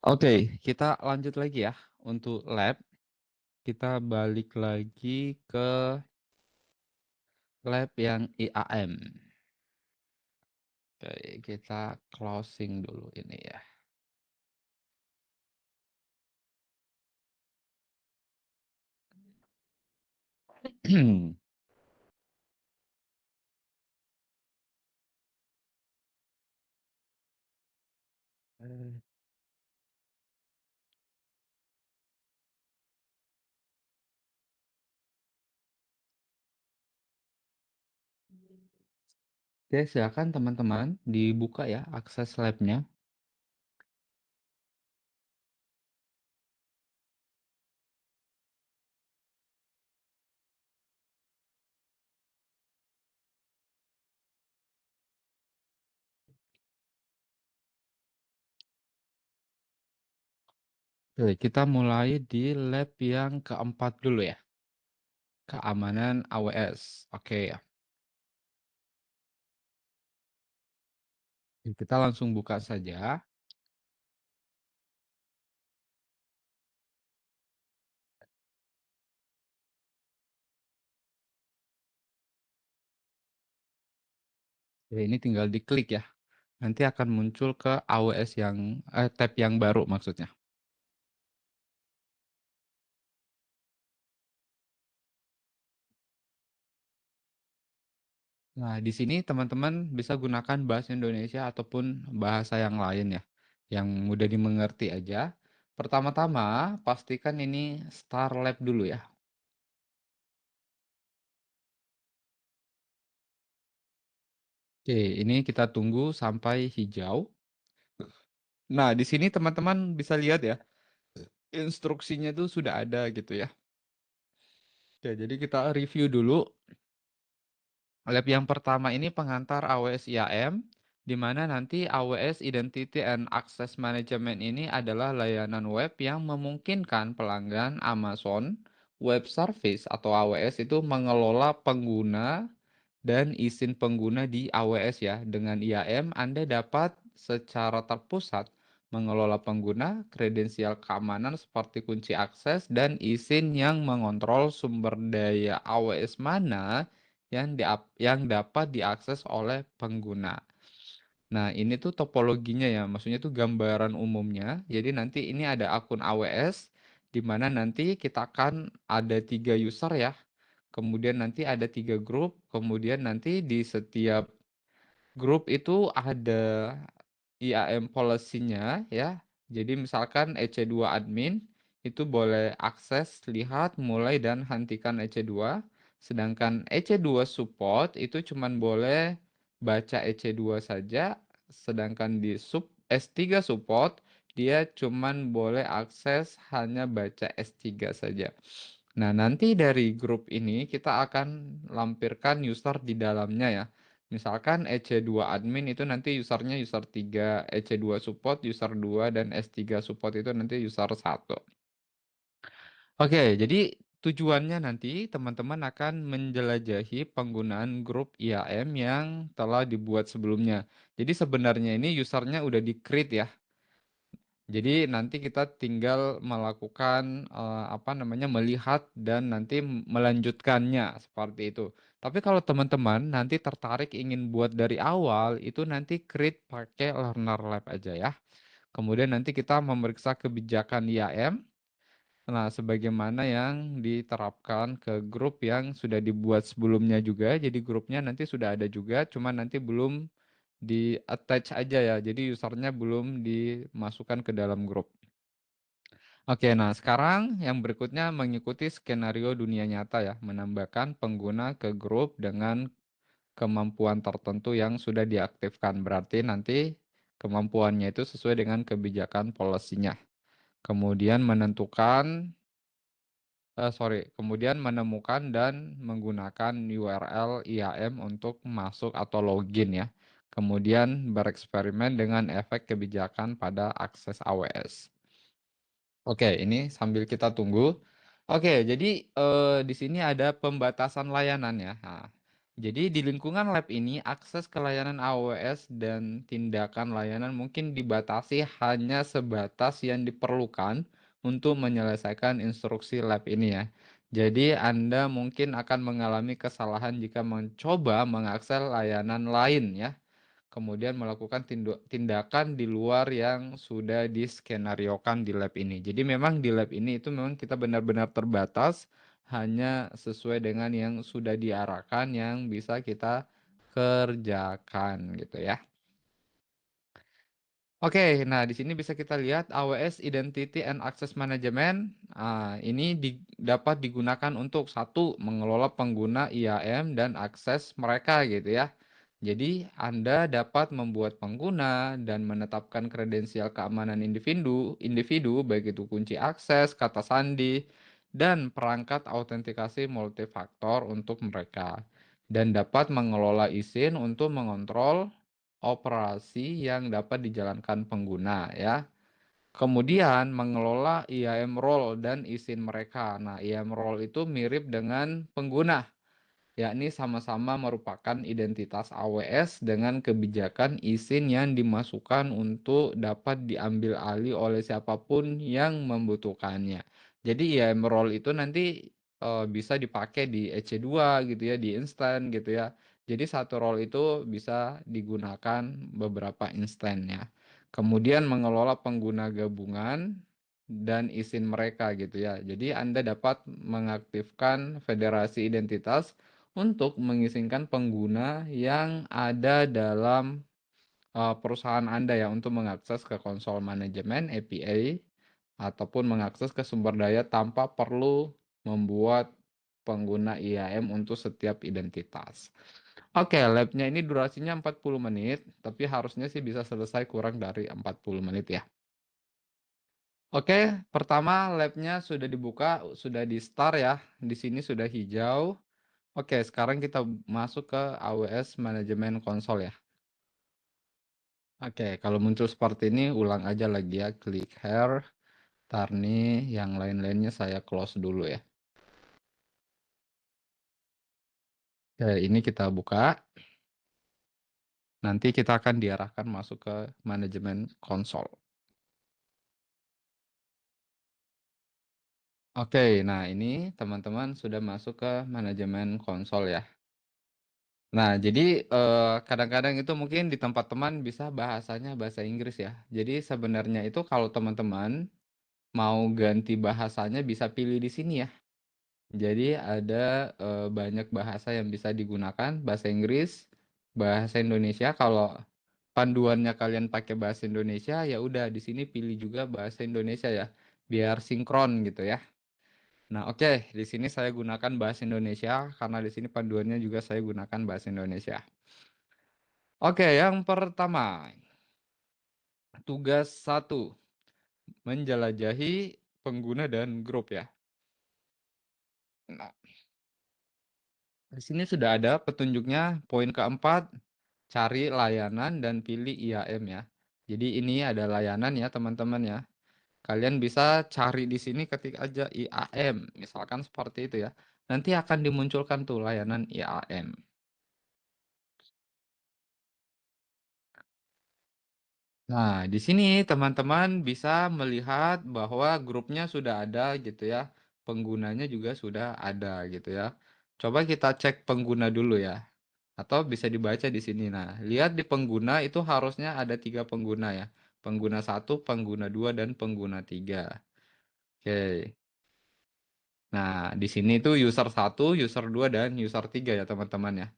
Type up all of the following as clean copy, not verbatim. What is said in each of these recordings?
Oke, kita lanjut lagi ya. Untuk lab, kita balik lagi ke lab yang IAM. Oke, kita closing dulu ini ya. Oke, silakan teman-teman dibuka ya akses labnya. Oke, kita mulai di lab yang keempat dulu ya. Keamanan AWS. Oke ya. Kita langsung buka saja. Oke, ini tinggal diklik ya. Nanti akan muncul ke AWS yang tab yang baru maksudnya. Nah, di sini teman-teman bisa gunakan bahasa Indonesia ataupun bahasa yang lain ya, yang mudah dimengerti aja. Pertama-tama, pastikan ini Start Lab dulu ya. Oke, ini kita tunggu sampai hijau. Nah, di sini teman-teman bisa lihat ya, instruksinya tuh sudah ada gitu ya. Oke, jadi kita review dulu. Lab yang pertama ini pengantar AWS IAM, di mana nanti AWS Identity and Access Management ini adalah layanan web yang memungkinkan pelanggan Amazon Web Service atau AWS itu mengelola pengguna dan izin pengguna di AWS ya. Dengan IAM, Anda dapat secara terpusat mengelola pengguna, kredensial keamanan seperti kunci akses, dan izin yang mengontrol sumber daya AWS mana yang dapat diakses oleh pengguna. Nah, ini tuh topologinya ya, maksudnya tuh gambaran umumnya. Jadi nanti ini ada akun AWS, di mana nanti kita akan ada 3 user ya. Kemudian nanti ada 3 grup, kemudian nanti di setiap grup itu ada IAM policy-nya ya. Jadi misalkan EC2 admin itu boleh akses, lihat, mulai dan hentikan EC2. Sedangkan EC2 support itu cuman boleh baca EC2 saja. Sedangkan di S3 support dia cuman boleh akses hanya baca S3 saja. Nah, nanti dari grup ini kita akan lampirkan user di dalamnya ya. Misalkan EC2 admin itu nanti usernya user 3, EC2 support user 2, dan S3 support itu nanti user 1. Oke, jadi tujuannya nanti teman-teman akan menjelajahi penggunaan grup IAM yang telah dibuat sebelumnya. Jadi sebenarnya ini usernya udah di-create ya. Jadi nanti kita tinggal melakukan apa namanya melihat dan nanti melanjutkannya seperti itu. Tapi kalau teman-teman nanti tertarik ingin buat dari awal itu nanti create pakai Learner Lab aja ya. Kemudian nanti kita memeriksa kebijakan IAM. Nah, sebagaimana yang diterapkan ke grup yang sudah dibuat sebelumnya juga. Jadi grupnya nanti sudah ada juga, cuman nanti belum di attach aja ya. Jadi usernya belum dimasukkan ke dalam grup. Oke, nah sekarang yang berikutnya mengikuti skenario dunia nyata ya, menambahkan pengguna ke grup dengan kemampuan tertentu yang sudah diaktifkan. Berarti nanti kemampuannya itu sesuai dengan kebijakan policy-nya. Kemudian kemudian menemukan dan menggunakan URL IAM untuk masuk atau login ya. Kemudian bereksperimen dengan efek kebijakan pada akses AWS. Oke, ini sambil kita tunggu. Oke, jadi di sini ada pembatasan layanan ya. Nah, Jadi di lingkungan lab ini, akses ke layanan AWS dan tindakan layanan mungkin dibatasi hanya sebatas yang diperlukan untuk menyelesaikan instruksi lab ini ya. Jadi Anda mungkin akan mengalami kesalahan jika mencoba mengakses layanan lain ya. Kemudian melakukan tindakan di luar yang sudah diskenariokan di lab ini. Jadi memang di lab ini itu memang kita benar-benar terbatas hanya sesuai dengan yang sudah diarahkan yang bisa kita kerjakan gitu ya. Oke, nah di sini bisa kita lihat AWS Identity and Access Management. Ini dapat digunakan untuk satu mengelola pengguna IAM dan akses mereka gitu ya. Jadi Anda dapat membuat pengguna dan menetapkan kredensial keamanan individu baik itu kunci akses, kata sandi, dan perangkat autentikasi multifaktor untuk mereka. Dan dapat mengelola izin untuk mengontrol operasi yang dapat dijalankan pengguna ya. Kemudian mengelola IAM role dan izin mereka. Nah, IAM role itu mirip dengan pengguna, yakni sama-sama merupakan identitas AWS dengan kebijakan izin yang dimasukkan untuk dapat diambil alih oleh siapapun yang membutuhkannya. Jadi IAM role itu nanti bisa dipakai di EC2 gitu ya, di instan gitu ya. Jadi satu role itu bisa digunakan beberapa instan ya. Kemudian mengelola pengguna gabungan dan izin mereka gitu ya. Jadi Anda dapat mengaktifkan federasi identitas untuk mengizinkan pengguna yang ada dalam perusahaan Anda ya untuk mengakses ke konsol manajemen API ataupun mengakses ke sumber daya tanpa perlu membuat pengguna IAM untuk setiap identitas. Oke, labnya ini durasinya 40 menit, tapi harusnya sih bisa selesai kurang dari 40 menit ya. Oke, pertama labnya sudah dibuka, sudah di start ya. Di sini sudah hijau. Oke, sekarang kita masuk ke AWS Manajemen Konsol ya. Oke, kalau muncul seperti ini, ulang aja lagi ya. Klik here, Tarni, yang lain-lainnya saya close dulu ya. Oke, ini kita buka. Nanti kita akan diarahkan masuk ke Manajemen Konsol. Oke, nah ini teman-teman sudah masuk ke Manajemen Konsol ya. Nah, jadi kadang-kadang itu mungkin di tempat teman bisa bahasanya bahasa Inggris ya. Jadi sebenarnya itu kalau teman-teman mau ganti bahasanya bisa pilih di sini ya. Jadi ada banyak bahasa yang bisa digunakan, bahasa Inggris, bahasa Indonesia. Kalau panduannya kalian pakai bahasa Indonesia, ya udah di sini pilih juga bahasa Indonesia ya, biar sinkron gitu ya. Nah, oke, di sini saya gunakan bahasa Indonesia karena di sini panduannya juga saya gunakan bahasa Indonesia. Oke, yang pertama, tugas 1, menjelajahi pengguna dan grup ya. Nah, di sini sudah ada petunjuknya, poin keempat, cari layanan dan pilih IAM ya. Jadi ini ada layanan ya teman-teman ya. Kalian bisa cari di sini ketik aja IAM, misalkan seperti itu ya. Nanti akan dimunculkan tuh layanan IAM. Nah, di sini teman-teman bisa melihat bahwa grupnya sudah ada gitu ya. Penggunanya juga sudah ada gitu ya. Coba kita cek pengguna dulu ya. Atau bisa dibaca di sini. Nah, lihat di pengguna itu harusnya ada 3 pengguna ya. Pengguna 1, pengguna 2, dan pengguna 3. Oke. Nah, di sini itu user 1, user 2, dan user 3 ya teman-teman ya.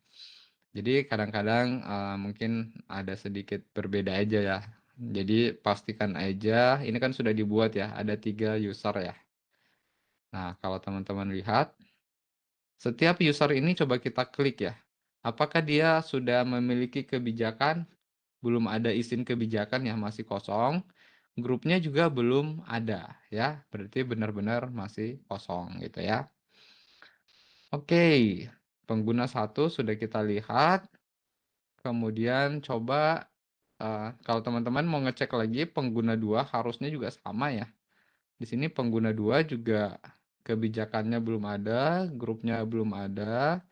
Jadi kadang-kadang mungkin ada sedikit berbeda aja ya. Jadi pastikan aja, ini kan sudah dibuat ya, ada 3 user ya. Nah, kalau teman-teman lihat, setiap user ini coba kita klik ya. Apakah dia sudah memiliki kebijakan? Belum ada izin kebijakan ya, masih kosong. Grupnya juga belum ada ya, berarti benar-benar masih kosong gitu ya. Oke, pengguna 1 sudah kita lihat. Kemudian coba kalau teman-teman mau ngecek lagi pengguna 2 harusnya juga sama ya. Di sini pengguna 2 juga kebijakannya belum ada, grupnya belum ada.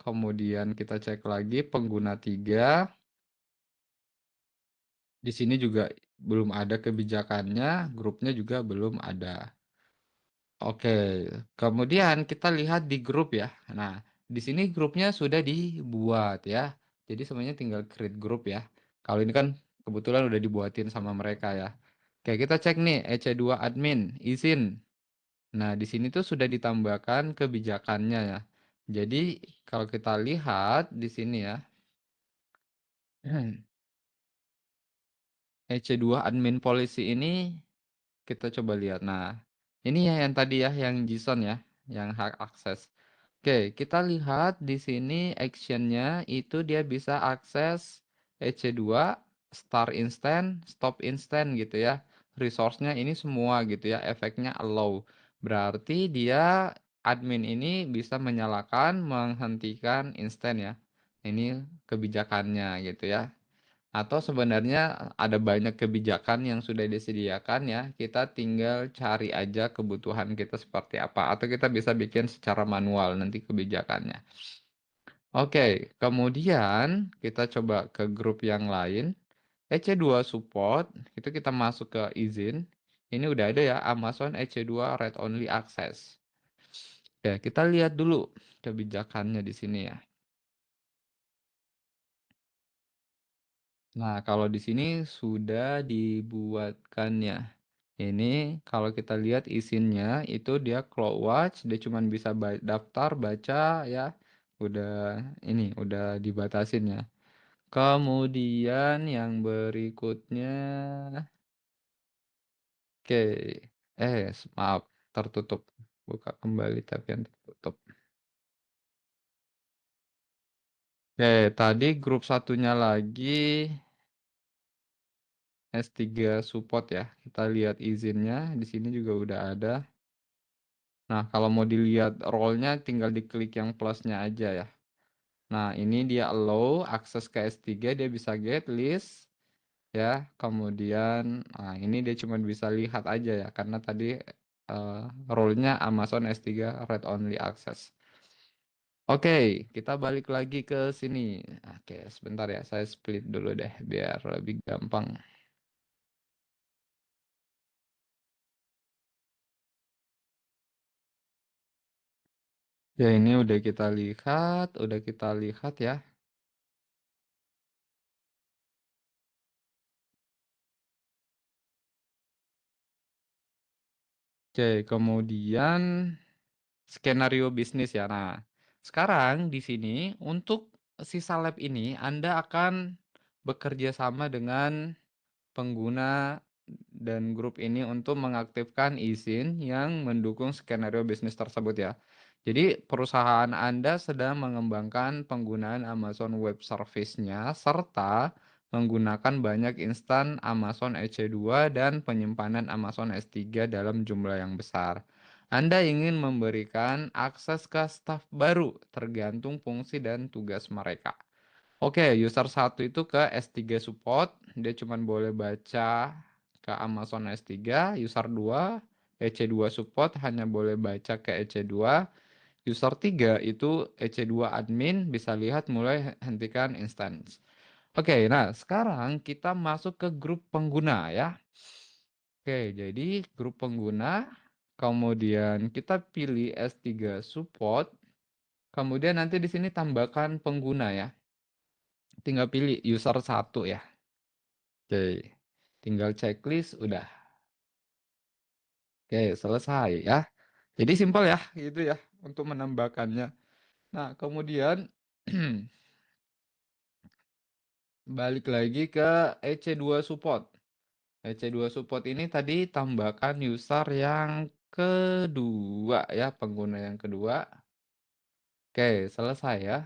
Kemudian kita cek lagi pengguna 3. Di sini juga belum ada kebijakannya, grupnya juga belum ada. Oke, kemudian kita lihat di grup ya. Nah, di sini grupnya sudah dibuat ya. Jadi semuanya tinggal create grup ya. Kalau ini kan kebetulan udah dibuatin sama mereka ya. Oke, kita cek nih EC2 admin, izin. Nah, di sini tuh sudah ditambahkan kebijakannya ya. Jadi, kalau kita lihat di sini ya. EC2 admin policy ini kita coba lihat. Nah, ini ya yang tadi ya, yang JSON ya, yang hak akses. Oke, kita lihat di sini actionnya itu dia bisa akses EC2, start instant, stop instant gitu ya. Resource-nya ini semua gitu ya, efeknya allow. Berarti dia admin ini bisa menyalakan, menghentikan instant ya. Ini kebijakannya gitu ya. Atau sebenarnya ada banyak kebijakan yang sudah disediakan ya, kita tinggal cari aja kebutuhan kita seperti apa. Atau kita bisa bikin secara manual nanti kebijakannya. Oke, kemudian kita coba ke grup yang lain. EC2 support, itu kita masuk ke izin. Ini udah ada ya, Amazon EC2 Read Only Access. Ya, kita lihat dulu kebijakannya di sini ya. Nah, kalau di sini sudah dibuatkannya. Ini kalau kita lihat izinnya itu dia CloudWatch, dia cuma bisa daftar, baca ya. Udah ini udah dibatasin ya. Kemudian yang berikutnya oke. Maaf, tertutup. Buka kembali tapi yang tertutup. Oke, tadi grup satunya lagi S3 support ya. Kita lihat izinnya di sini juga udah ada. Nah, kalau mau dilihat role-nya tinggal diklik yang plusnya aja ya. Nah, ini dia allow akses ke S3, dia bisa get list ya. Kemudian ini dia cuma bisa lihat aja ya karena tadi role-nya Amazon S3 read only access. Oke, kita balik lagi ke sini. Oke, sebentar ya, saya split dulu deh biar lebih gampang. Ya, ini udah kita lihat ya. Oke, kemudian skenario bisnis ya. Nah, sekarang di sini untuk sisa lab ini Anda akan bekerja sama dengan pengguna dan grup ini untuk mengaktifkan izin yang mendukung skenario bisnis tersebut ya. Jadi perusahaan Anda sedang mengembangkan penggunaan Amazon Web Service-nya serta menggunakan banyak instan Amazon EC2 dan penyimpanan Amazon S3 dalam jumlah yang besar. Anda ingin memberikan akses ke staf baru tergantung fungsi dan tugas mereka. Oke, user 1 itu ke S3 support, dia cuma boleh baca ke Amazon S3, user 2 EC2 support hanya boleh baca ke EC2, user 3 itu EC2 admin bisa lihat mulai hentikan instance. Oke, nah sekarang kita masuk ke grup pengguna ya. Oke, jadi grup pengguna, kemudian kita pilih S3 support, kemudian nanti di sini tambahkan pengguna ya. Tinggal pilih user 1 ya. Oke, tinggal checklist udah. Oke, selesai ya. Jadi simpel ya, gitu ya untuk menambahkannya. Nah, kemudian balik lagi ke EC2 support. EC2 support ini tadi tambahkan user yang kedua ya, pengguna yang kedua. Oke, selesai ya.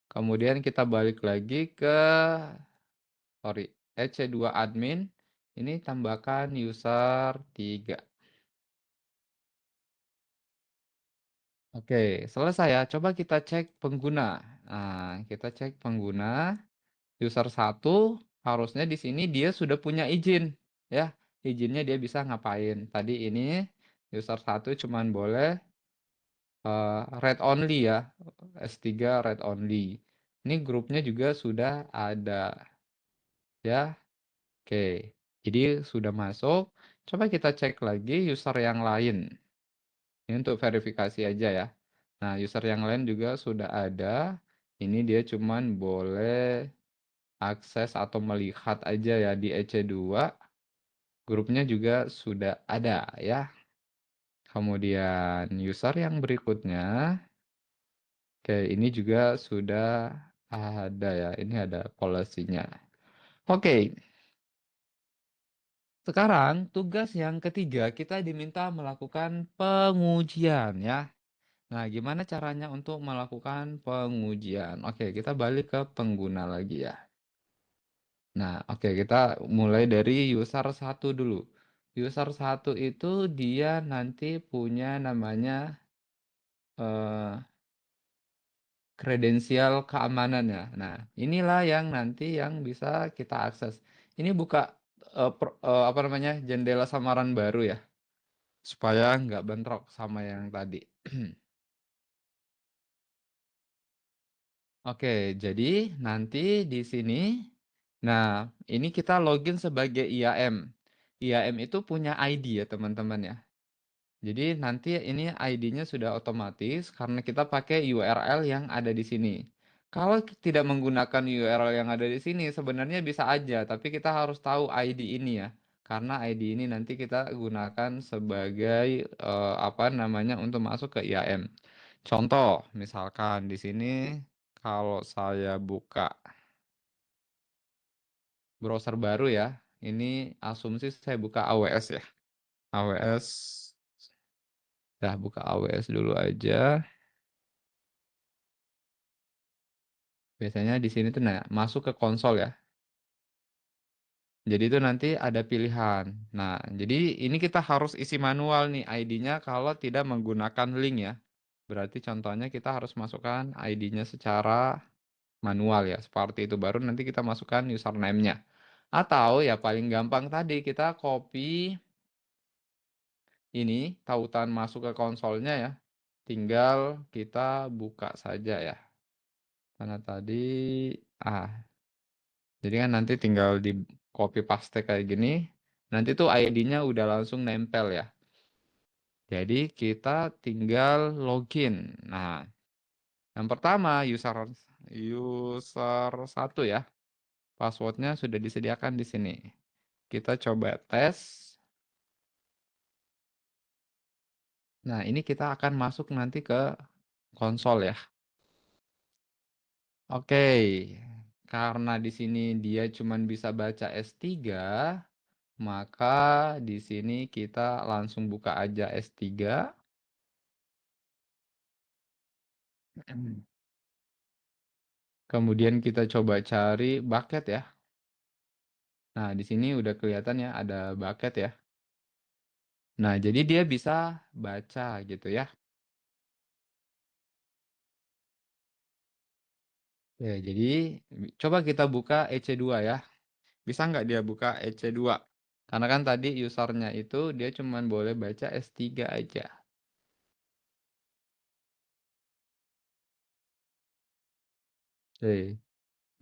Kemudian kita balik lagi ke EC2 admin. Ini tambahkan user 3. Oke, selesai ya. Coba kita cek pengguna. Nah, kita cek pengguna. User 1 harusnya di sini dia sudah punya izin. Ya, izinnya dia bisa ngapain. Tadi ini user 1 cuman boleh read only ya. S3 read only. Ini grupnya juga sudah ada ya. Oke. Jadi sudah masuk. Coba kita cek lagi user yang lain. Ini untuk verifikasi aja ya. Nah, user yang lain juga sudah ada. Ini dia cuman boleh akses atau melihat aja ya di EC2. Grupnya juga sudah ada ya. Kemudian user yang berikutnya. Oke, ini juga sudah ada ya. Ini ada policy-nya. Oke. Sekarang tugas yang ketiga kita diminta melakukan pengujian ya. Nah, gimana caranya untuk melakukan pengujian? Oke, kita balik ke pengguna lagi ya. Nah, oke, kita mulai dari user 1 dulu. User 1 itu dia nanti punya namanya kredensial keamanannya. Nah, inilah yang nanti yang bisa kita akses. Ini buka apa namanya, jendela samaran baru ya, supaya nggak bentrok sama yang tadi. Oke, jadi nanti di sini, nah ini kita login sebagai IAM. IAM itu punya ID ya teman-teman ya. Jadi nanti ini ID-nya sudah otomatis karena kita pakai URL yang ada di sini. Kalau tidak menggunakan URL yang ada di sini sebenarnya bisa aja, tapi kita harus tahu ID ini ya. Karena ID ini nanti kita gunakan sebagai apa namanya untuk masuk ke IAM. Contoh, misalkan di sini kalau saya buka browser baru ya, ini asumsi saya buka AWS ya. AWS, dah buka AWS dulu aja. Biasanya di sini tuh nah, masuk ke konsol ya. Jadi itu nanti ada pilihan. Nah, jadi ini kita harus isi manual nih ID-nya kalau tidak menggunakan link ya. Berarti contohnya kita harus masukkan ID-nya secara manual ya. Seperti itu baru nanti kita masukkan username-nya. Atau ya paling gampang tadi kita copy ini tautan masuk ke konsolnya ya. Tinggal kita buka saja ya. Karena tadi ah jadi kan nanti tinggal di copy paste kayak gini. Nanti tuh ID-nya udah langsung nempel ya. Jadi kita tinggal login. Nah, yang pertama user 1 ya. Passwordnya sudah disediakan di sini. Kita coba tes. Nah, ini kita akan masuk nanti ke konsol ya. Oke. Karena di sini dia cuma bisa baca S3, maka di sini kita langsung buka aja S3. Kemudian kita coba cari bucket ya. Nah, di sini udah kelihatan ya ada bucket ya. Nah, jadi dia bisa baca gitu ya. Ya, jadi coba kita buka EC2 ya. Bisa nggak dia buka EC2? Karena kan tadi usernya itu dia cuma boleh baca S3 aja. Oke,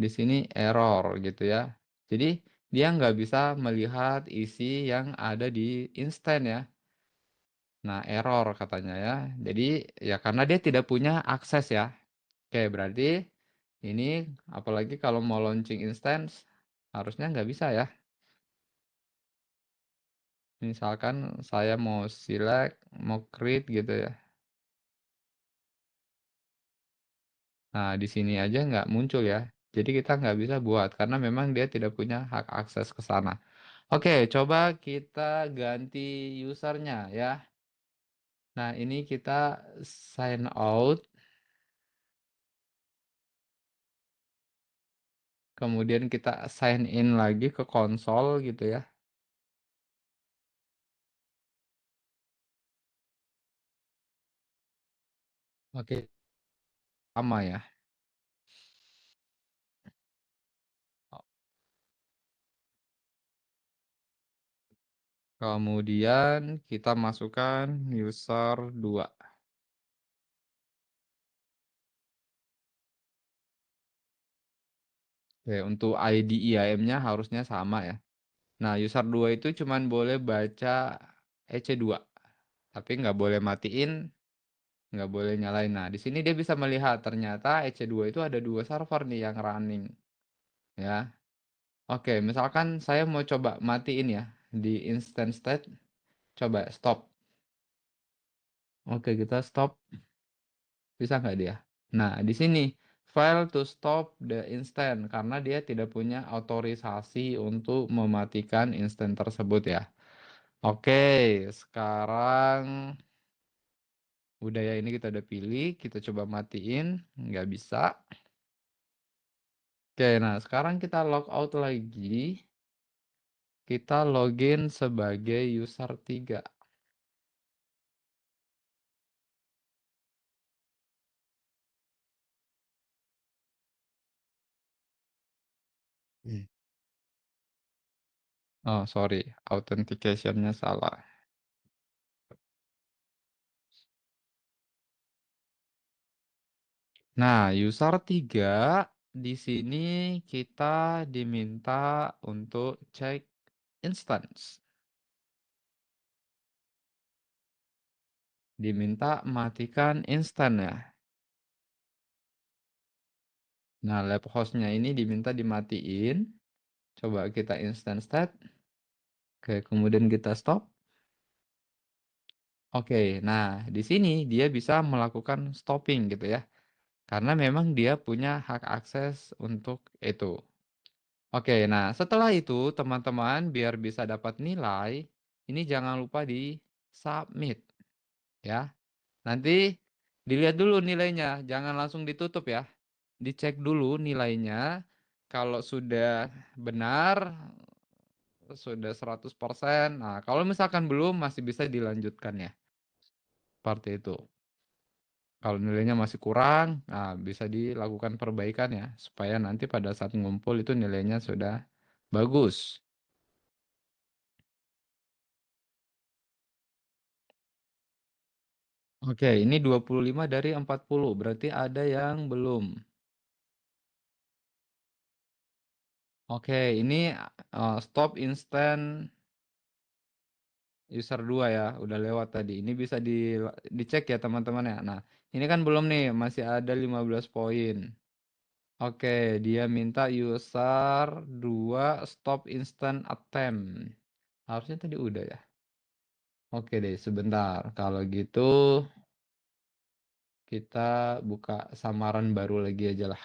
di sini error gitu ya. Jadi dia nggak bisa melihat isi yang ada di instan ya. Nah, error katanya ya. Jadi ya karena dia tidak punya akses ya. Oke, berarti ini apalagi kalau mau launching instance harusnya nggak bisa ya. Misalkan saya mau select, mau create gitu ya. Nah, di sini aja nggak muncul ya. Jadi kita nggak bisa buat karena memang dia tidak punya hak akses ke sana. Oke, coba kita ganti usernya ya. Nah, ini kita sign out. Kemudian kita sign in lagi ke konsol gitu ya. Oke, sama ya. Kemudian kita masukkan user 2. Oke, untuk ID IAM-nya harusnya sama ya. Nah, user 2 itu cuman boleh baca EC2, tapi nggak boleh matiin, nggak boleh nyalain. Nah, di sini dia bisa melihat ternyata EC2 itu ada 2 server nih yang running, ya. Oke, misalkan saya mau coba matiin ya di instant state, coba stop. Oke, kita stop, bisa nggak dia? Nah, di sini fail to stop the instant karena dia tidak punya otorisasi untuk mematikan instant tersebut ya. Oke, sekarang udah ya, ini kita udah pilih, kita coba matiin, nggak bisa. Oke, nah sekarang kita log out lagi, kita login sebagai user 3. Oh, sorry, authentication-nya salah. Nah, user 3 di sini kita diminta untuk cek instance. Diminta matikan instan ya. Nah, lab host-nya ini diminta dimatiin. Coba kita instant state. Oke, kemudian kita stop. Oke, nah di sini dia bisa melakukan stopping gitu ya. Karena memang dia punya hak akses untuk itu. Oke, nah setelah itu teman-teman biar bisa dapat nilai, ini jangan lupa di submit ya. Nanti dilihat dulu nilainya, jangan langsung ditutup ya. Dicek dulu nilainya. Kalau sudah benar, sudah 100%. Nah, kalau misalkan belum masih bisa dilanjutkan ya. Seperti itu. Kalau nilainya masih kurang, nah bisa dilakukan perbaikan ya, supaya nanti pada saat ngumpul itu nilainya sudah bagus. Oke, ini 25 dari 40, berarti ada yang belum. Oke, ini stop instant user 2 ya, udah lewat tadi. Ini bisa dicek ya teman-teman ya. Nah, ini kan belum nih, masih ada 15 poin. Oke, dia minta user 2 stop instant attempt. Harusnya tadi udah ya. Oke deh, sebentar. Kalau gitu kita buka samaran baru lagi aja lah.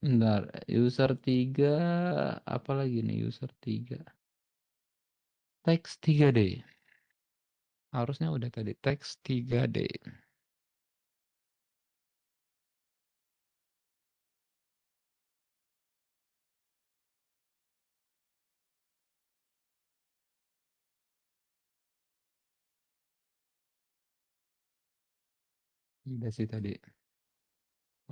Bentar, user 3 apa lagi nih user 3? Teks 3D. Harusnya udah tadi teks 3D. Udah sih tadi.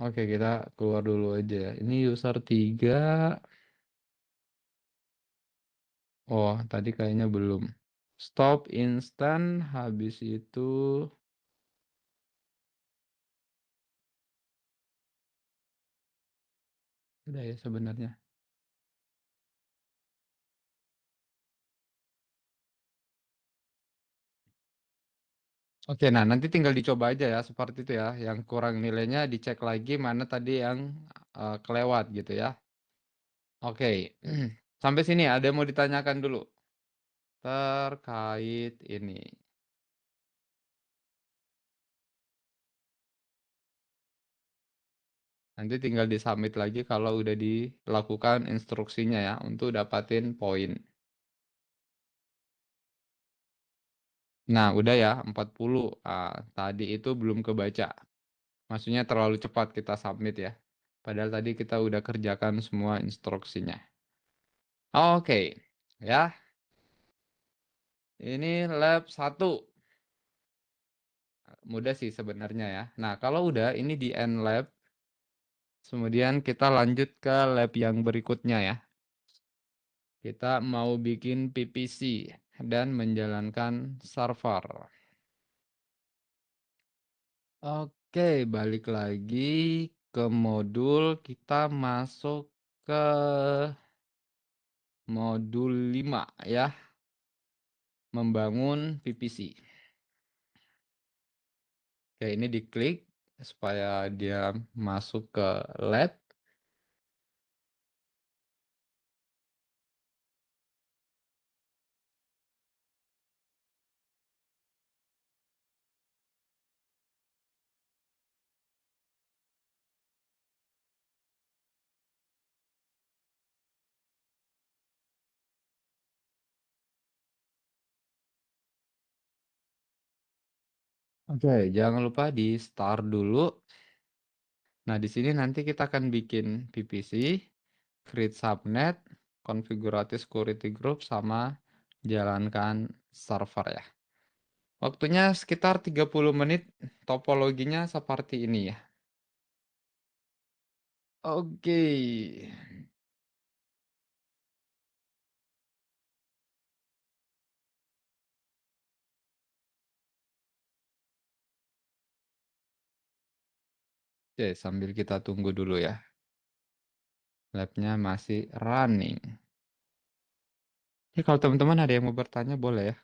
Oke, kita keluar dulu aja ya. Ini user 3. Oh, tadi kayaknya belum. Stop instant, habis itu udah ya sebenarnya. Oke, nah nanti tinggal dicoba aja ya seperti itu ya. Yang kurang nilainya dicek lagi mana tadi yang kelewat gitu ya. Oke, sampai sini ada yang mau ditanyakan dulu terkait ini. Nanti tinggal disubmit lagi kalau udah dilakukan instruksinya ya untuk dapatin poin. Nah, udah ya 40. Tadi itu belum kebaca. Maksudnya terlalu cepat kita submit ya. Padahal tadi kita udah kerjakan semua instruksinya. Oke, ya. Ini lab 1. Mudah sih sebenarnya ya. Nah, kalau udah ini di end lab, kemudian kita lanjut ke lab yang berikutnya ya. Kita mau bikin PPC dan menjalankan server. Oke, balik lagi ke modul, kita masuk ke modul 5 ya, membangun PPC. Oke, ini diklik supaya dia masuk ke lab. Oke, jangan lupa di start dulu. Nah, di sini nanti kita akan bikin PPC, create subnet, konfigurasi security group, sama jalankan server ya. Waktunya sekitar 30 menit, topologinya seperti ini ya. Oke. Oke, sambil kita tunggu dulu ya. Labnya masih running. Jadi kalau teman-teman ada yang mau bertanya boleh ya.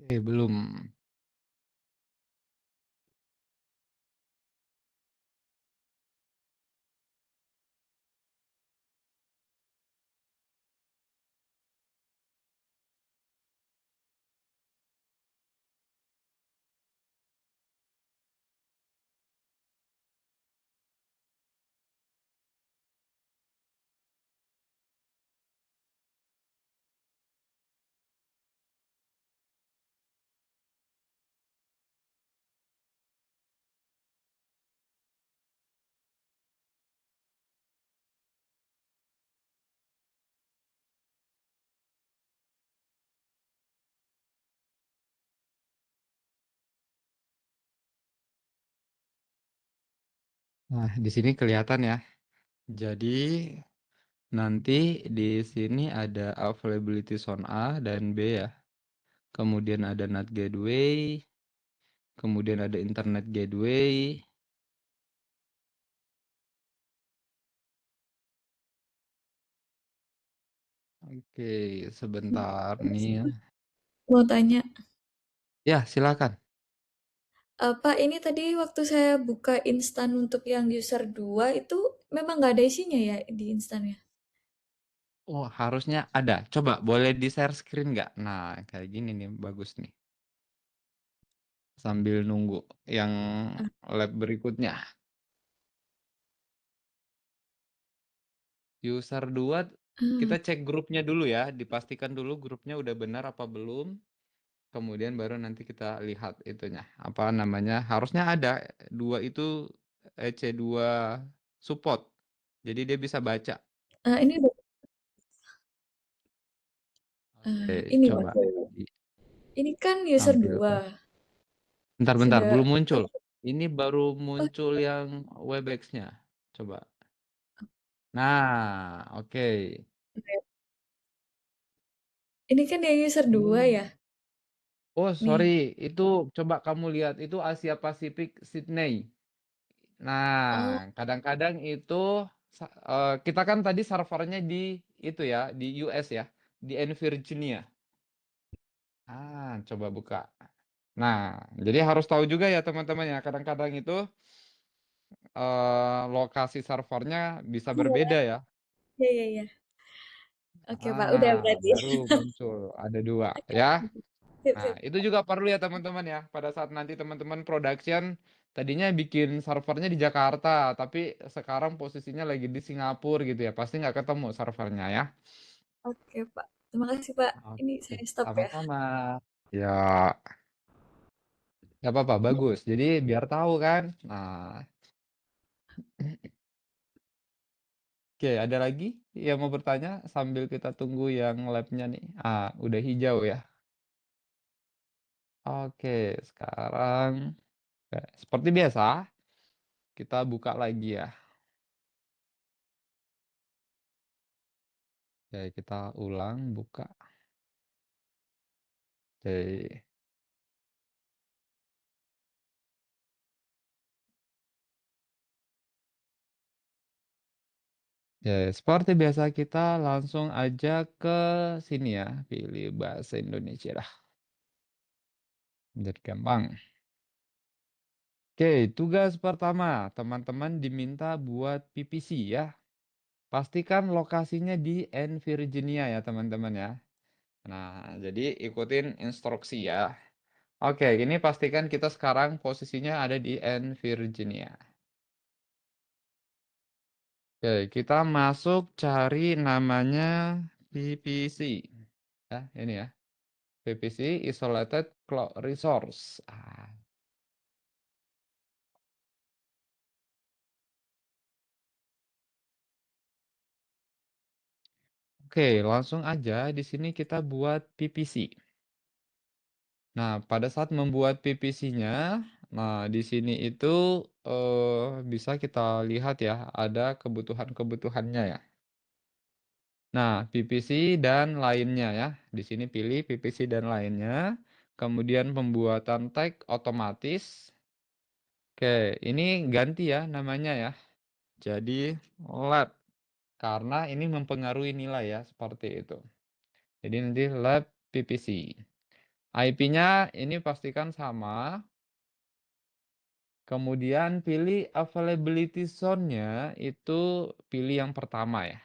Belum. Nah, di sini kelihatan ya. Jadi nanti di sini ada availability zone A dan B ya. Kemudian ada NAT gateway, kemudian ada internet gateway. Oke, sebentar nih ya. Mau tanya, Ya, silakan. Pak, ini tadi waktu saya buka instan untuk yang user 2 itu memang nggak ada isinya ya di instannya? Oh, harusnya ada. Coba boleh di-share screen nggak? Nah, kayak gini nih, bagus nih. Sambil nunggu yang Ah, lab berikutnya. User 2, kita cek grupnya dulu ya. Dipastikan dulu grupnya udah benar apa belum. Kemudian baru nanti kita lihat itunya. Apa namanya? Harusnya ada. 2 itu EC2 support. Jadi dia bisa baca. ini Oke, ini Pak, coba. ini kan user Tampilkan. 2 Bentar-bentar, sudah. belum muncul. Ini baru Oh, muncul yang Webex-nya. Coba. Nah, oke. ini kan yang user 2 Ini. ya, Oh, sorry. nih. Itu coba kamu lihat. Itu Asia Pasifik Sydney. Oh, Nah, kadang-kadang itu kita kan tadi servernya di itu ya, di US ya, di Virginia. Coba buka. Nah, jadi harus tahu juga ya teman-teman ya, kadang-kadang itu lokasi servernya bisa berbeda ya. Iya, iya, iya. Oke, Pak, udah berarti. Baru muncul ada 2 Oke, ya. sip, Nah, sip. itu juga perlu ya teman-teman ya, pada saat nanti teman-teman production, tadinya bikin servernya di Jakarta, tapi sekarang posisinya lagi di Singapura gitu ya, pasti nggak ketemu servernya ya. Oke, Pak. Terima kasih, Pak. Ini Oke, saya stop ya. sama-sama. Ya, nggak apa-apa, bagus. Jadi biar tahu kan. Nah, oke, ada lagi yang mau bertanya sambil kita tunggu yang lab-nya nih. Udah hijau ya. Oke, sekarang seperti biasa kita buka lagi ya. Oke, kita ulang buka. Oke. Ya, seperti biasa kita langsung aja ke sini ya, pilih bahasa Indonesia dah, biar gampang. Oke, tugas pertama, teman-teman diminta buat PPC ya. Pastikan lokasinya di N Virginia ya teman-teman ya. Nah, jadi ikutin instruksi ya. Oke, ini pastikan kita sekarang posisinya ada di N Virginia. Oke, kita masuk cari namanya PPC. Ya, ini ya. PPC Isolated Cloud Resource. Oke, langsung aja di sini kita buat PPC. Nah, pada saat membuat PPC-nya, nah di sini itu bisa kita lihat ya, ada kebutuhan-kebutuhannya ya. Nah, PPC dan lainnya ya. Di sini pilih PPC dan lainnya. Kemudian pembuatan tag otomatis. Oke, ini ganti ya namanya ya. Jadi lab karena ini mempengaruhi nilai ya seperti itu. Jadi nanti lab PPC. IP-nya ini pastikan sama. Kemudian pilih availability zone-nya itu pilih yang pertama ya.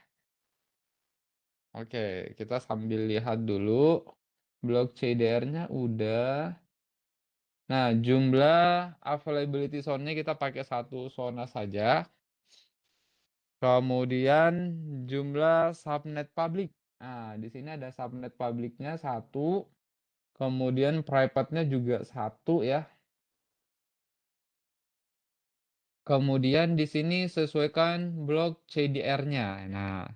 Oke, kita sambil lihat dulu. Blok CDR-nya udah. Nah, jumlah availability zone-nya kita pakai 1 zona saja. Kemudian jumlah subnet public. Nah, di sini ada subnet publiknya 1. Kemudian private-nya juga 1 ya. Kemudian di sini sesuaikan blok CDR-nya. Nah,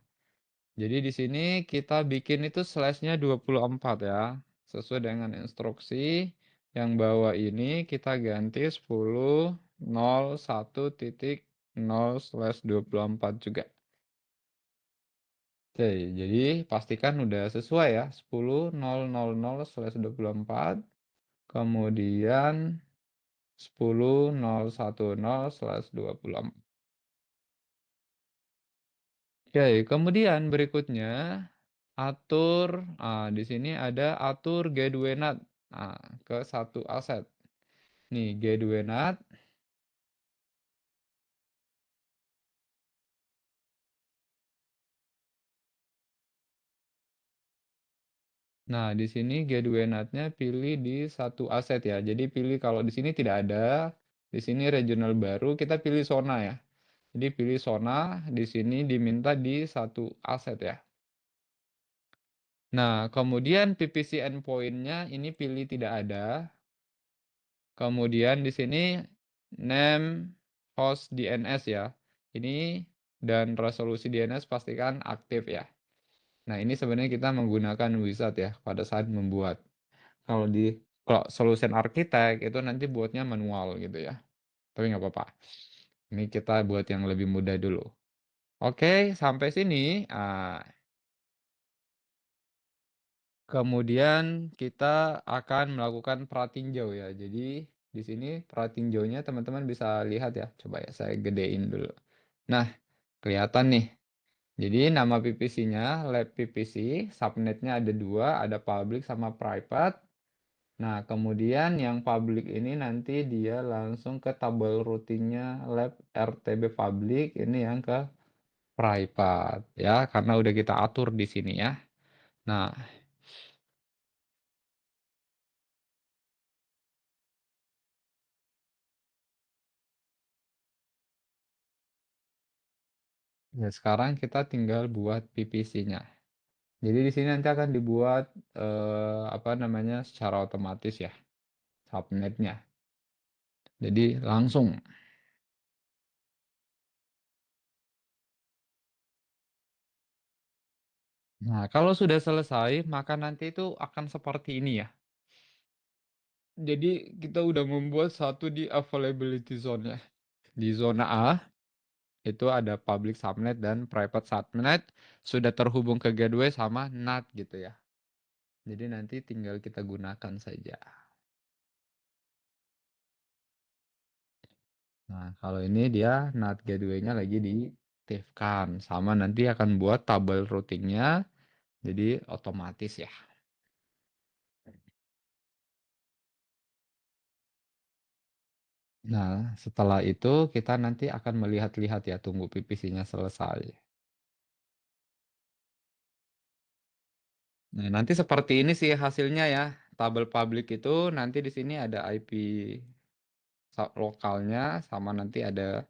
jadi di sini kita bikin itu slash-nya 24 ya. Sesuai dengan instruksi yang bawah ini kita ganti 10.01.0/24 juga. Oke, jadi pastikan udah sesuai ya. 10.000/24. Kemudian 10.010/24. Oke, kemudian berikutnya atur, di sini ada atur gateway NAT, ke satu aset. Nih gateway NAT. Nah, di sini gateway NAT-nya pilih di satu aset ya. Jadi pilih kalau di sini tidak ada, di sini regional baru kita pilih zona ya. Jadi pilih zona, di sini diminta di satu aset ya. Nah, kemudian PPC endpoint-nya ini pilih tidak ada. Kemudian di sini name host DNS ya. Ini dan resolusi DNS pastikan aktif ya. Nah, ini sebenarnya kita menggunakan wizard ya pada saat membuat. Kalau solution architect itu nanti buatnya manual gitu ya. Tapi nggak apa-apa. Ini kita buat yang lebih mudah dulu. Oke, sampai sini. Kemudian kita akan melakukan pratinjau ya. Jadi di sini pratinjaunya teman-teman bisa lihat ya. Coba ya saya gedein dulu. Nah, kelihatan nih. Jadi nama PPC-nya lab PPC, subnetnya ada 2, ada public sama private. Nah, kemudian yang public ini nanti dia langsung ke tabel routingnya lab RTB public, ini yang ke private ya, karena udah kita atur di sini ya. Nah, ya sekarang kita tinggal buat PPC-nya. Jadi di sini nanti akan dibuat apa namanya secara otomatis ya, subnetnya. Jadi langsung. Nah, kalau sudah selesai, maka nanti itu akan seperti ini ya. Jadi kita udah membuat satu di availability zone-nya. Di zona A itu ada public subnet dan private subnet sudah terhubung ke gateway sama NAT gitu ya. Jadi nanti tinggal kita gunakan saja. Nah, kalau ini dia NAT gateway-nya lagi diaktifkan. Sama nanti akan buat tabel routingnya jadi otomatis ya. Nah, setelah itu kita nanti akan melihat-lihat ya, tunggu PPC-nya selesai. Nah, nanti seperti ini sih hasilnya ya. Tabel public itu nanti di sini ada IP lokalnya, sama nanti ada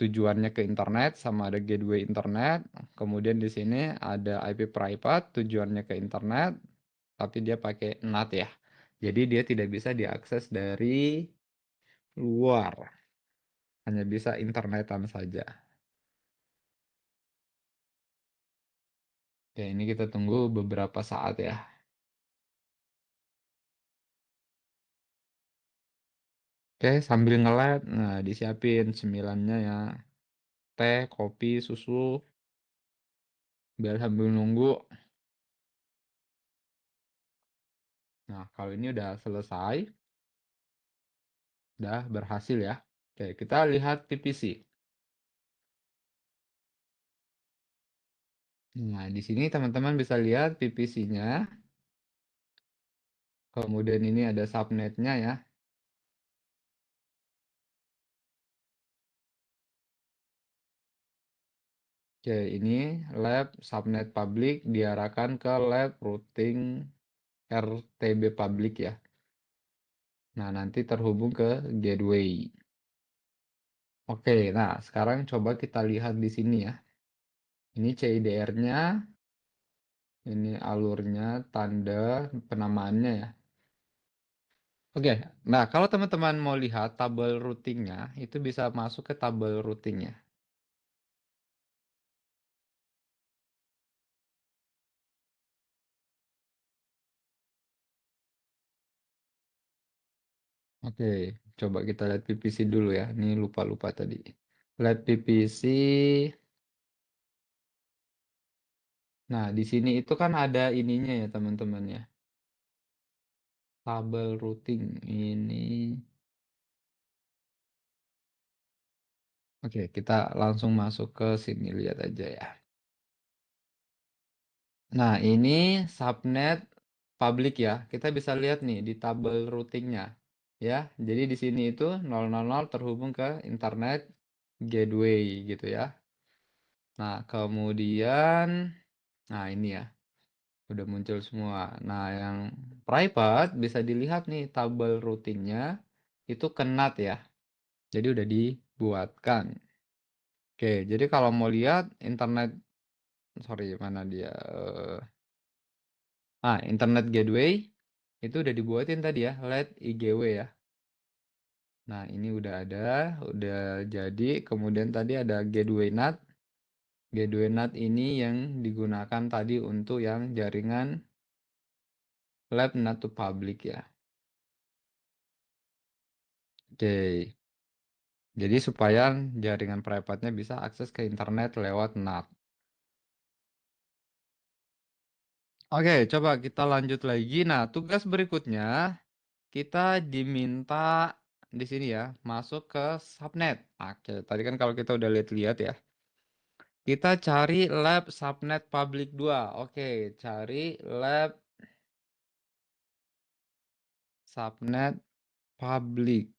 tujuannya ke internet, sama ada gateway internet. Kemudian di sini ada IP private, tujuannya ke internet, tapi dia pakai NAT ya. Jadi dia tidak bisa diakses dari luar, hanya bisa internetan saja. Oke, ini kita tunggu beberapa saat ya. Oke, sambil nge-lab, nah disiapin cemilannya ya. Teh, kopi, susu, biar sambil nunggu. Nah, kalau ini udah selesai, udah berhasil ya. Oke, kita lihat PPC. Nah, di sini teman-teman bisa lihat PPC-nya. Kemudian ini ada subnetnya ya. Oke, ini lab subnet public diarahkan ke lab routing RTB public ya. Nah, nanti terhubung ke gateway. Oke, nah sekarang coba kita lihat di sini ya. Ini CIDR-nya, ini alurnya, tanda penamaannya ya. Oke, nah kalau teman-teman mau lihat tabel routingnya, itu bisa masuk ke tabel routingnya. Oke, coba kita lihat PPC dulu ya. Ini lupa-lupa tadi. Lihat PPC. Nah, di sini itu kan ada ininya ya teman-teman ya. Tabel routing ini. Oke, kita langsung masuk ke sini lihat aja ya. Nah, ini subnet public ya. Kita bisa lihat nih di tabel routingnya. Ya, jadi di sini itu 000 terhubung ke internet gateway gitu ya. Nah, kemudian, nah ini ya, udah muncul semua. Nah, yang private bisa dilihat nih tabel routingnya itu ke NAT ya. Jadi udah dibuatkan. Oke, jadi kalau mau lihat internet, sorry mana dia? Internet gateway itu udah dibuatin tadi ya, LED IGW ya. Nah, ini udah ada, udah jadi. Kemudian tadi ada gateway NAT. Gateway NAT ini yang digunakan tadi untuk yang jaringan lab NAT to public ya. Oke. Jadi supaya jaringan private-nya bisa akses ke internet lewat NAT. Oke, coba kita lanjut lagi. Nah, tugas berikutnya kita diminta di sini ya, masuk ke subnet. Oke, tadi kan kalau kita udah lihat-lihat ya. Kita cari lab subnet public 2. Oke, cari lab subnet public.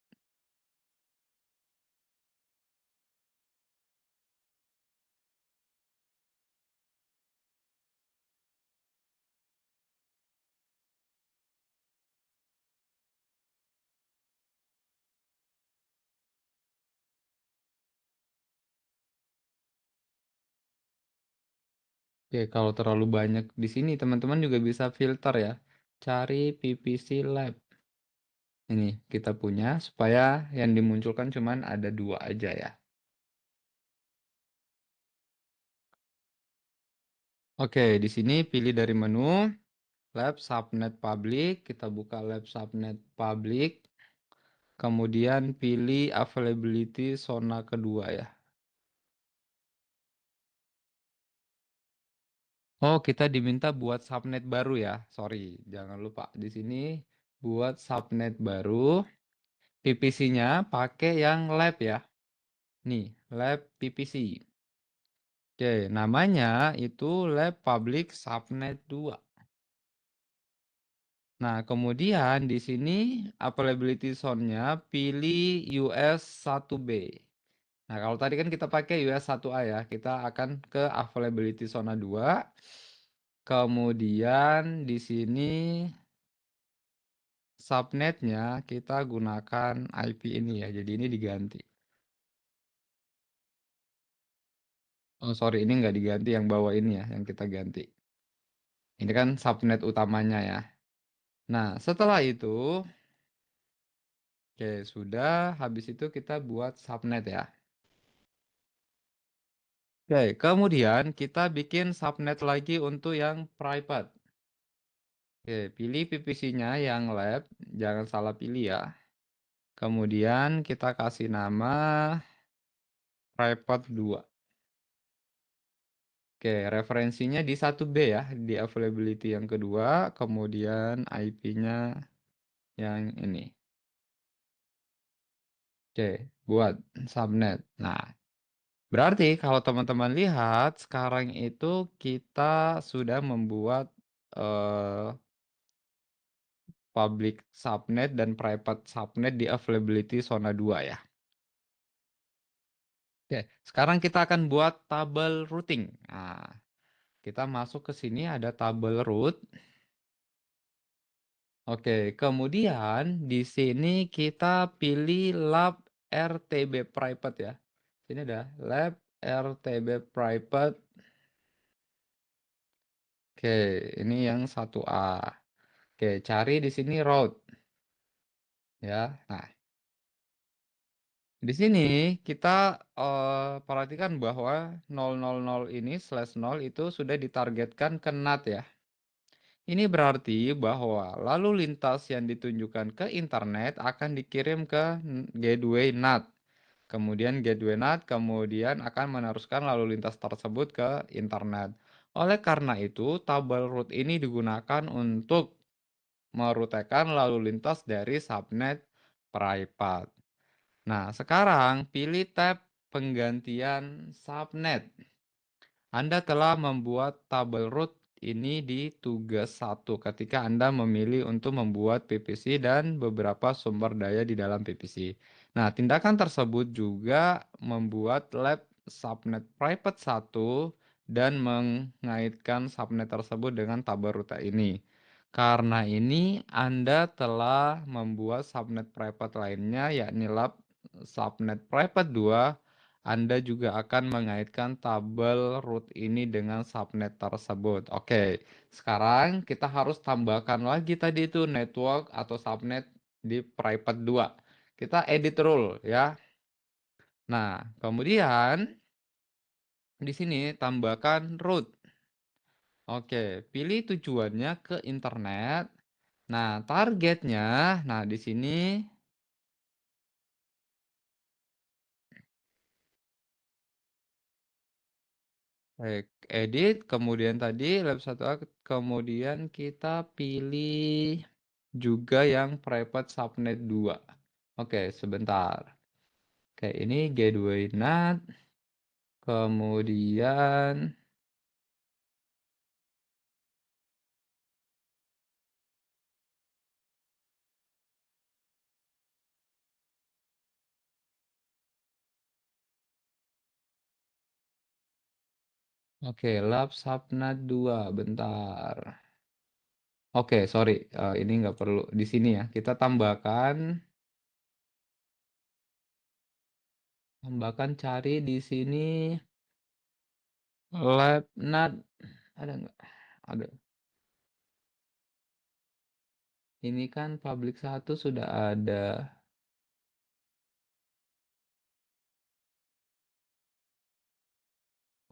Oke, kalau terlalu banyak di sini teman-teman juga bisa filter ya. Cari PVC Lab. Ini kita punya supaya yang dimunculkan cuman ada 2 aja ya. Oke, di sini pilih dari menu Lab Subnet Public, kita buka Lab Subnet Public, kemudian pilih Availability zona kedua ya. Oh, kita diminta buat subnet baru ya. Sorry, jangan lupa di sini buat subnet baru. PVC-nya pakai yang lab ya. Nih, lab PVC. Oke, namanya itu Lab Public Subnet 2. Nah, kemudian di sini availability zone-nya pilih US 1B. Nah, kalau tadi kan kita pakai US 1A ya, kita akan ke availability zona 2. Kemudian di sini subnetnya kita gunakan IP ini ya, jadi ini diganti. Oh sorry, ini nggak diganti, yang bawah ini ya, yang kita ganti. Ini kan subnet utamanya ya. Nah, setelah itu, oke sudah, habis itu kita buat subnet ya. Oke, kemudian kita bikin subnet lagi untuk yang private. Oke, pilih PVC-nya yang lab, jangan salah pilih ya. Kemudian kita kasih nama private 2. Oke, referensinya di 1B ya, di availability yang kedua, kemudian IP-nya yang ini. Oke, buat subnet. Nah, berarti kalau teman-teman lihat, sekarang itu kita sudah membuat public subnet dan private subnet di availability zona 2 ya. Oke, sekarang kita akan buat tabel routing. Nah, kita masuk ke sini ada tabel route. Oke, kemudian di sini kita pilih lab RTB private ya. Sini ada lab RTB private. Oke, ini yang 1A. Oke, cari di sini route ya. Nah, di sini kita perhatikan bahwa 000 ini /0 itu sudah ditargetkan ke NAT ya. Ini berarti bahwa lalu lintas yang ditunjukkan ke internet akan dikirim ke gateway NAT. Kemudian gateway NAT kemudian akan meneruskan lalu lintas tersebut ke internet. Oleh karena itu, tabel route ini digunakan untuk merutekan lalu lintas dari subnet private. Nah, sekarang pilih tab penggantian subnet. Anda telah membuat tabel root ini di tugas 1 ketika Anda memilih untuk membuat PVC dan beberapa sumber daya di dalam PVC. Nah, tindakan tersebut juga membuat lab subnet private 1 dan mengaitkan subnet tersebut dengan tabel root ini. Karena ini, Anda telah membuat subnet private lainnya, yakni lab subnet private 2. Anda juga akan mengaitkan tabel root ini dengan subnet tersebut. Oke, sekarang kita harus tambahkan lagi tadi itu network atau subnet di private 2. Kita edit rule ya. Nah, kemudian di sini tambahkan root. Oke, pilih tujuannya ke internet. Nah, targetnya, nah di sini edit, kemudian tadi lab 1A, kemudian kita pilih juga yang private subnet 2. Oke, sebentar. Oke, ini gateway NAT, kemudian Oke, lab subnet 2, bentar. Oke, sorry, ini nggak perlu di sini ya. Kita tambahkan cari di sini labnat, ada nggak? Ada. Ini kan public 1 sudah ada.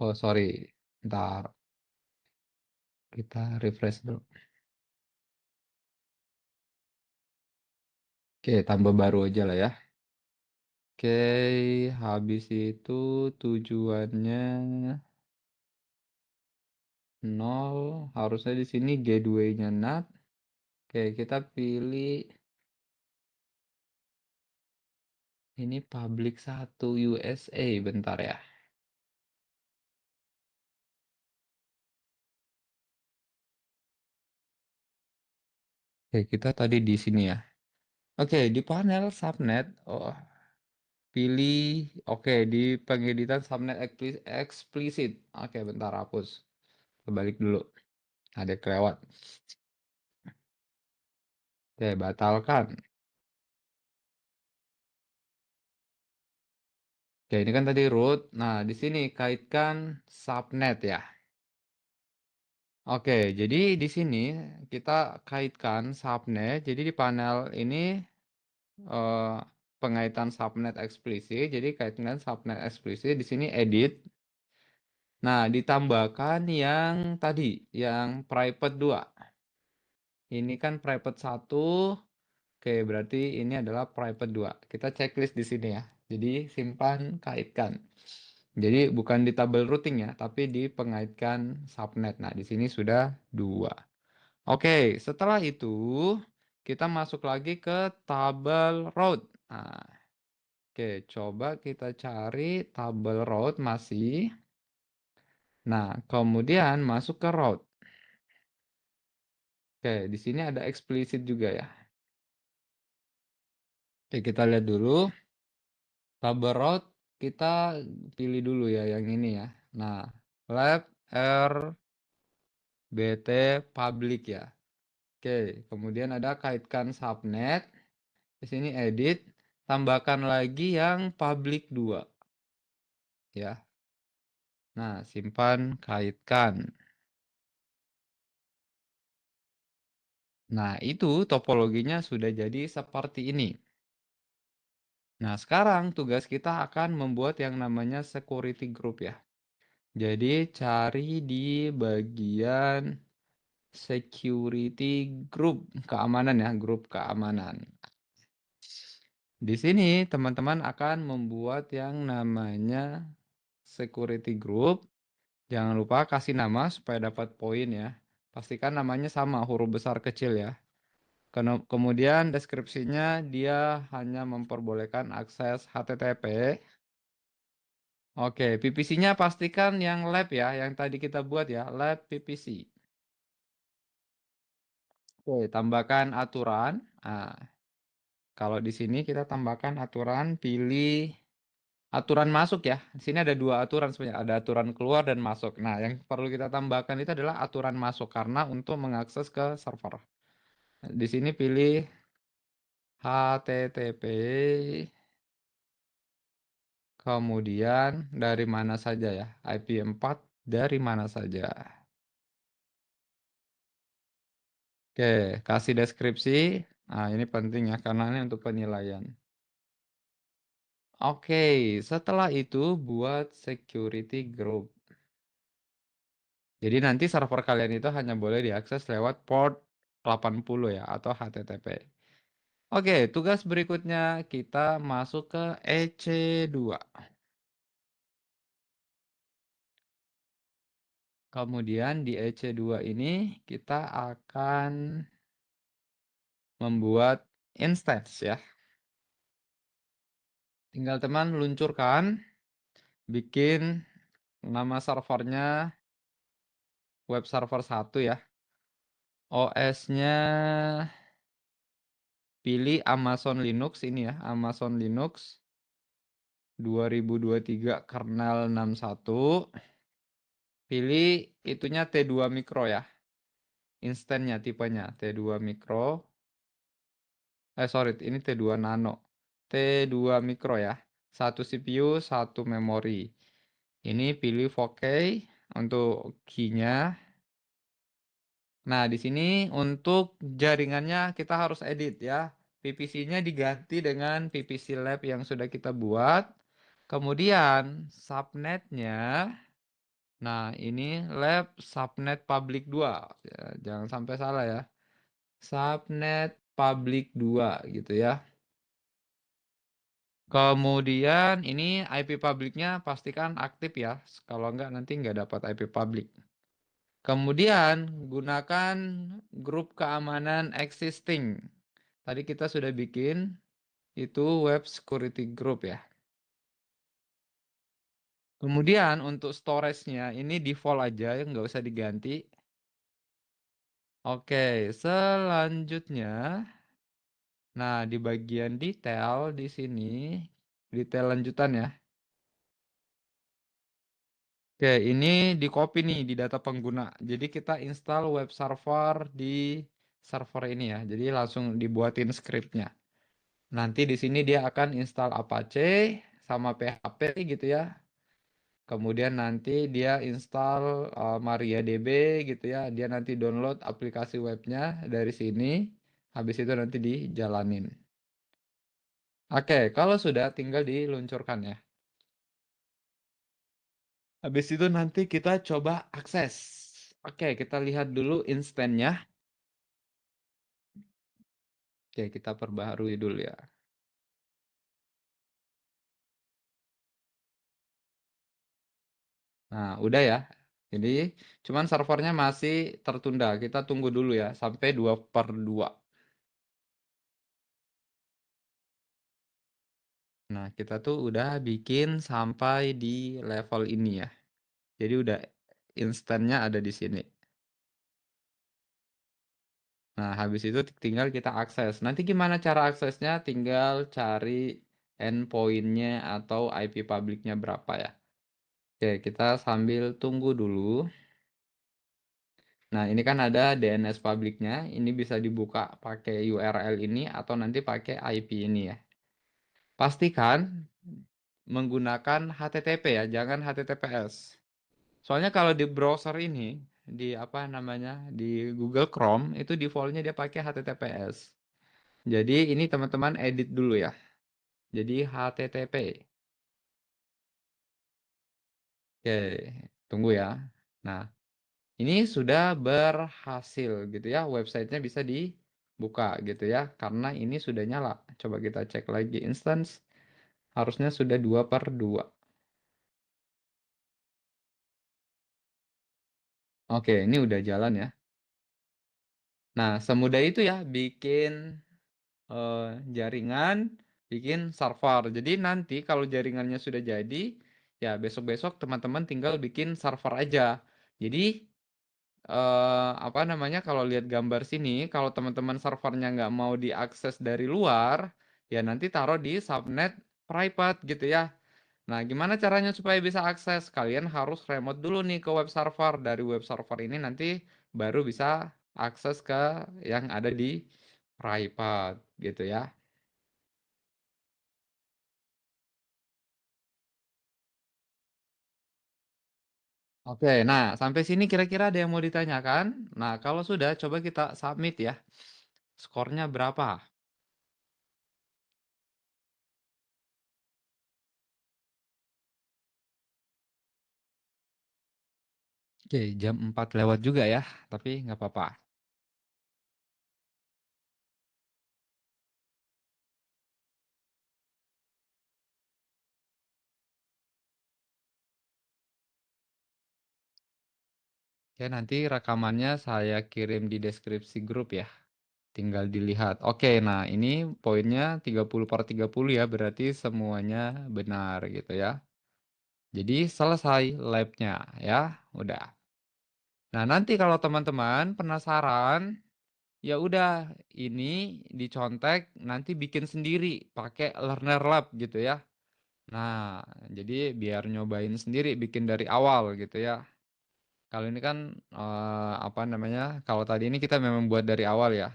Oh, sorry. Bentar, kita refresh dulu. Oke, tambah baru aja lah ya. Oke, habis itu tujuannya 0, harusnya di sini gateway-nya NAT. Oke, kita pilih ini public 1 USA, bentar ya. Oke, kita tadi di sini ya. Oke, di panel subnet, oh, pilih, oke, di pengeditan subnet eksplisit. Oke, bentar, hapus. Kebalik dulu, ada kelewat. Oke, batalkan. Oke, ini kan tadi root. Nah, di sini kaitkan subnet ya. Oke, jadi di sini kita kaitkan subnet. Jadi di panel ini eh, pengaitan subnet eksplisit. Jadi kaitkan subnet eksplisit. Di sini edit. Nah, ditambahkan yang tadi, yang private 2. Ini kan private 1. Oke, berarti ini adalah private 2. Kita checklist di sini ya. Jadi simpan, kaitkan. Jadi bukan di tabel routing ya, tapi di pengaitkan subnet. Nah, di sini sudah 2. Oke, setelah itu kita masuk lagi ke tabel route. Nah, oke, coba kita cari tabel route masih. Nah, kemudian masuk ke route. Oke, di sini ada eksplisit juga ya. Oke, kita lihat dulu. Tabel route kita pilih dulu ya yang ini ya. Nah, lab r bt public ya. Oke, kemudian ada kaitkan subnet. Di sini edit, tambahkan lagi yang public 2 ya. Nah, simpan, kaitkan. Nah, itu topologinya sudah jadi seperti ini. Nah, sekarang tugas kita akan membuat yang namanya security group ya. Jadi, cari di bagian security group, keamanan ya, grup keamanan. Di sini teman-teman akan membuat yang namanya security group. Jangan lupa kasih nama supaya dapat poin ya. Pastikan namanya sama, huruf besar kecil ya. Kemudian deskripsinya dia hanya memperbolehkan akses HTTP. Oke, PPC-nya pastikan yang lab ya, yang tadi kita buat ya, lab PPC. Oke, tambahkan aturan. Nah, kalau di sini kita tambahkan aturan, pilih aturan masuk ya. Di sini ada 2 aturan sebenarnya, ada aturan keluar dan masuk. Nah, yang perlu kita tambahkan itu adalah aturan masuk karena untuk mengakses ke server. Di sini pilih HTTP, kemudian dari mana saja ya, IP4 dari mana saja. Oke, kasih deskripsi. Nah, ini penting ya, karena ini untuk penilaian. Oke, setelah itu buat security group. Jadi nanti server kalian itu hanya boleh diakses lewat port 80 ya, atau HTTP. Oke, tugas berikutnya kita masuk ke EC2. Kemudian di EC2 ini kita akan membuat instance ya. Tinggal teman luncurkan, bikin nama servernya web server 1 ya. OS-nya pilih Amazon Linux ini ya, Amazon Linux 2023 kernel 61. pilih itunya T2 Micro ya. Instannya tipenya T2 Micro. Sorry, ini T2 Nano. T2 Micro ya. Satu CPU, satu memori. Ini pilih 4K untuk key-nya. Nah, di sini untuk jaringannya kita harus edit ya. PVC-nya diganti dengan PVC lab yang sudah kita buat. Kemudian subnetnya, nah ini lab subnet public 2. Ya, jangan sampai salah ya. Subnet public 2 gitu ya. Kemudian ini IP publiknya pastikan aktif ya. Kalau enggak nanti enggak dapat IP publik. Kemudian gunakan grup keamanan existing. Tadi kita sudah bikin itu web security group ya. Kemudian untuk storage-nya ini default aja, nggak usah diganti. Oke, selanjutnya, nah di bagian detail di sini, detail lanjutan ya. Oke, ini di copy nih di data pengguna. Jadi kita install web server di server ini ya. Jadi langsung dibuatin scriptnya. Nanti di sini dia akan install Apache sama PHP gitu ya. Kemudian nanti dia install MariaDB gitu ya. Dia nanti download aplikasi webnya dari sini. Habis itu nanti dijalanin. Oke, kalau sudah tinggal diluncurkan ya. Habis itu nanti kita coba akses. Oke, kita lihat dulu instannya. Oke, kita perbaharui dulu ya. Nah, udah ya. Jadi, cuman servernya masih tertunda. Kita tunggu dulu ya, sampai 2/2. Nah, kita tuh udah bikin sampai di level ini ya. Jadi udah instannya ada di sini. Nah, habis itu tinggal kita akses. Nanti gimana cara aksesnya? Tinggal cari endpoint-nya atau IP publiknya berapa ya. Oke, kita sambil tunggu dulu. Nah, ini kan ada DNS publiknya. Ini bisa dibuka pakai URL ini atau nanti pakai IP ini ya. Pastikan menggunakan HTTP ya, jangan HTTPS. Soalnya kalau di browser ini, di apa namanya, di Google Chrome, itu defaultnya dia pakai HTTPS. Jadi ini teman-teman edit dulu ya. Jadi HTTP. Oke, tunggu ya. Nah, ini sudah berhasil gitu ya. Websitenya bisa dibuka gitu ya. Karena ini sudah nyala. Coba kita cek lagi instance. Harusnya sudah 2/2. Oke, ini udah jalan ya. Nah, semudah itu ya bikin jaringan, bikin server. Jadi nanti kalau jaringannya sudah jadi, ya besok-besok teman-teman tinggal bikin server aja. Jadi apa namanya, kalau lihat gambar sini, kalau teman-teman servernya nggak mau diakses dari luar, ya nanti taruh di subnet private gitu ya. Nah, gimana caranya supaya bisa akses? Kalian harus remote dulu nih ke web server. Dari web server ini nanti baru bisa akses ke yang ada di private gitu ya. Oke, nah sampai sini kira-kira ada yang mau ditanyakan? Nah, kalau sudah coba kita submit ya. Skornya berapa? Oke, jam 4 lewat juga ya, tapi nggak apa-apa. Oke, nanti rekamannya saya kirim di deskripsi grup ya. Tinggal dilihat. Oke, nah ini poinnya 30/30 ya, berarti semuanya benar gitu ya. Jadi selesai labnya ya, udah. Nah, nanti kalau teman-teman penasaran, ya udah ini dicontek nanti bikin sendiri pakai Learner Lab gitu ya. Nah, jadi biar nyobain sendiri bikin dari awal gitu ya. Kalau ini kan, apa namanya, kalau tadi ini kita memang buat dari awal ya.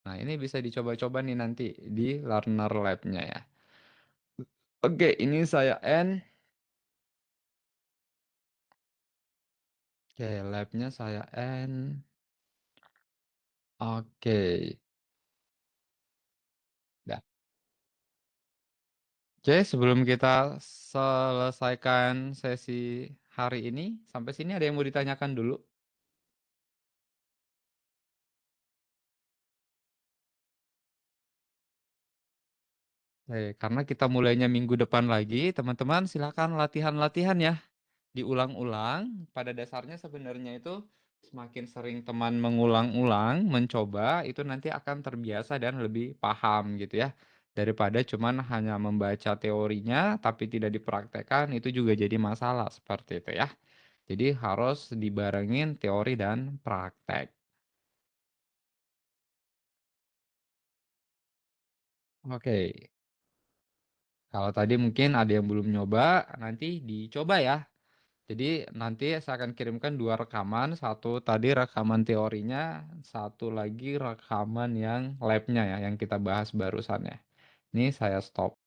Nah, ini bisa dicoba-coba nih nanti di Learner Lab-nya ya. Oke, ini saya end. Oke, lab-nya saya end. Oke, dah. Oke, sebelum kita selesaikan sesi hari ini, sampai sini ada yang mau ditanyakan dulu? Karena kita mulainya minggu depan lagi, teman-teman silakan latihan-latihan ya. Diulang-ulang, pada dasarnya sebenarnya itu semakin sering teman mengulang-ulang, mencoba, itu nanti akan terbiasa dan lebih paham gitu ya. Daripada cuman hanya membaca teorinya tapi tidak dipraktekkan, itu juga jadi masalah seperti itu ya. Jadi harus dibarengin teori dan praktek. Oke, kalau tadi mungkin ada yang belum nyoba, nanti dicoba ya. Jadi nanti saya akan kirimkan 2 rekaman, satu tadi rekaman teorinya, satu lagi rekaman yang lab-nya ya, yang kita bahas barusan ya. Ini saya stop.